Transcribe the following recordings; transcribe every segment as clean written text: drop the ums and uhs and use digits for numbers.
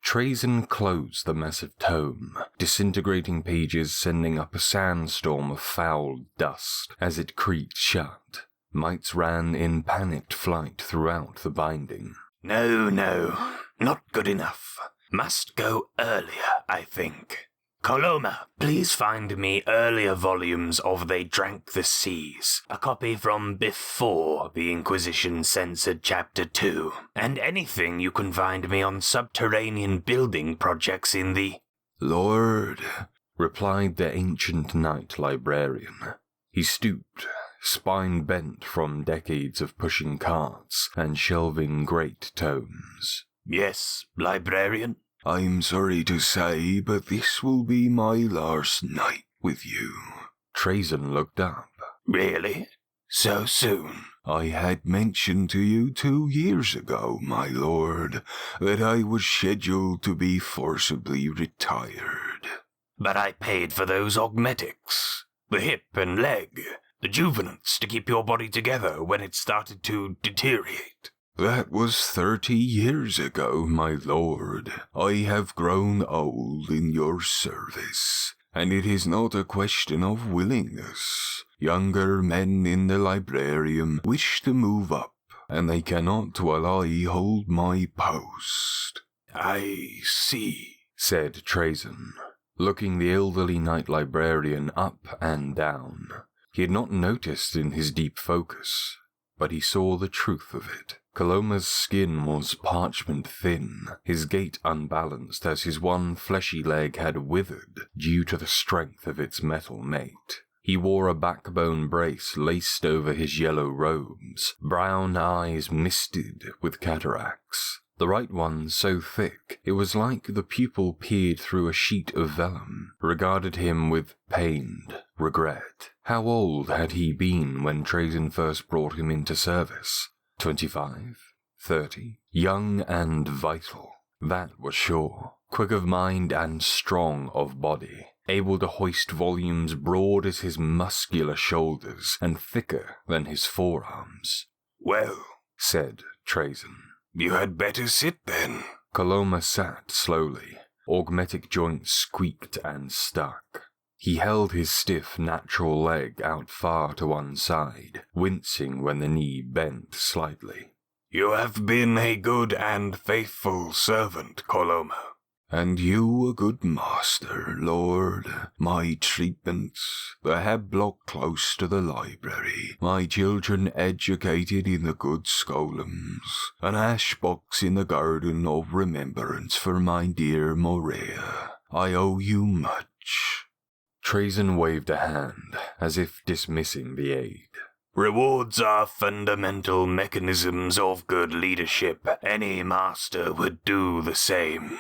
Trazyn closed the massive tome, disintegrating pages sending up a sandstorm of foul dust as it creaked shut. Mites ran in panicked flight throughout the binding. No, not good enough. Must go earlier, I think. Coloma, please find me earlier volumes of They Drank the Seas, a copy from before the Inquisition censored Chapter 2, and anything you can find me on subterranean building projects in the... Lord, replied the ancient knight librarian. He stooped, spine bent from decades of pushing carts and shelving great tomes. Yes, librarian? I'm sorry to say, but this will be my last night with you. Trazyn looked up. Really? So soon? I had mentioned to you 2 years ago, my lord, that I was scheduled to be forcibly retired. But I paid for those augmetics, the hip and leg, the juvenants to keep your body together when it started to deteriorate. That was 30 years ago, my lord. I have grown old in your service, and it is not a question of willingness. Younger men in the librarium wish to move up, and they cannot while I hold my post. I see, said Trazyn, looking the elderly knight librarian up and down. He had not noticed in his deep focus, but he saw the truth of it. Coloma's skin was parchment thin, his gait unbalanced as his one fleshy leg had withered due to the strength of its metal mate. He wore a backbone brace laced over his yellow robes, brown eyes misted with cataracts. The right one so thick it was like the pupil peered through a sheet of vellum, regarded him with pained regret. How old had he been when Trazyn first brought him into service? 25? 30? Young and vital, that was sure. Quick of mind and strong of body, able to hoist volumes broad as his muscular shoulders and thicker than his forearms. Well, said Trazyn. You had better sit then. Coloma sat slowly. Augmetic joints squeaked and stuck. He held his stiff, natural leg out far to one side, wincing when the knee bent slightly. You have been a good and faithful servant, Coloma. And you a good master, lord. My treatments, the heblock close to the library, my children educated in the good scholums, an ash box in the garden of remembrance for my dear Morea. I owe you much. Trazyn waved a hand, as if dismissing the aid. Rewards are fundamental mechanisms of good leadership. Any master would do the same.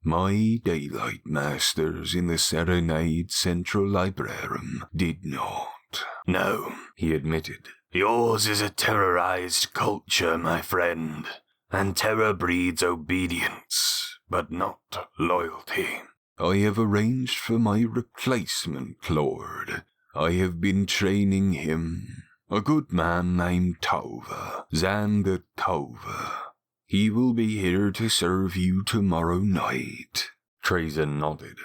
My daylight masters in the Serenade Central Librarium did not. No, he admitted. Yours is a terrorized culture, my friend, and terror breeds obedience, but not loyalty. I have arranged for my replacement, lord. I have been training him, a good man named Tova, Xander Tova. He will be here to serve you tomorrow night. Trazyn nodded.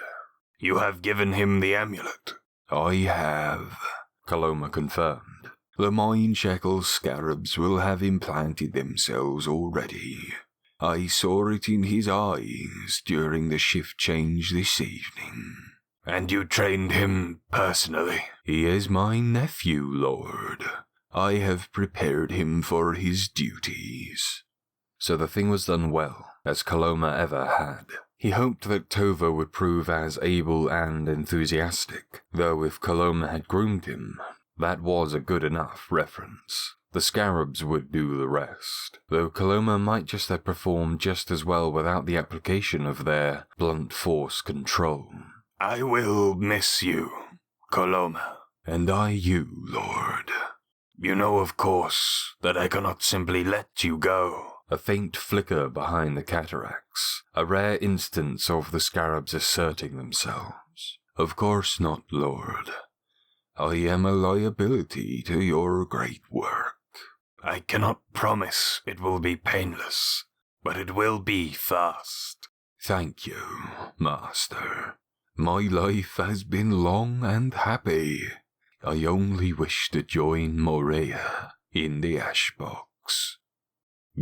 You have given him the amulet? I have, Coloma confirmed. The mind shackle scarabs will have implanted themselves already. I saw it in his eyes during the shift change this evening. And you trained him personally? He is my nephew, lord. I have prepared him for his duties. So the thing was done well, as Coloma ever had. He hoped that Tova would prove as able and enthusiastic, though if Coloma had groomed him, that was a good enough reference. The scarabs would do the rest, though Coloma might just have performed just as well without the application of their blunt force control. I will miss you, Coloma. And I you, lord. You know, of course, that I cannot simply let you go. A faint flicker behind the cataracts, a rare instance of the scarabs asserting themselves. Of course not, lord. I am a liability to your great work. I cannot promise it will be painless, but it will be fast. Thank you, Master. My life has been long and happy. I only wish to join Morea in the ash box.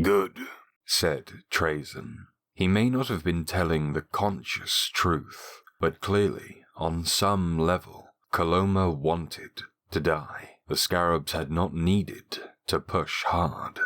Good, said Trazyn. He may not have been telling the conscious truth, but clearly, on some level, Coloma wanted to die. The Scarabs had not needed to push hard.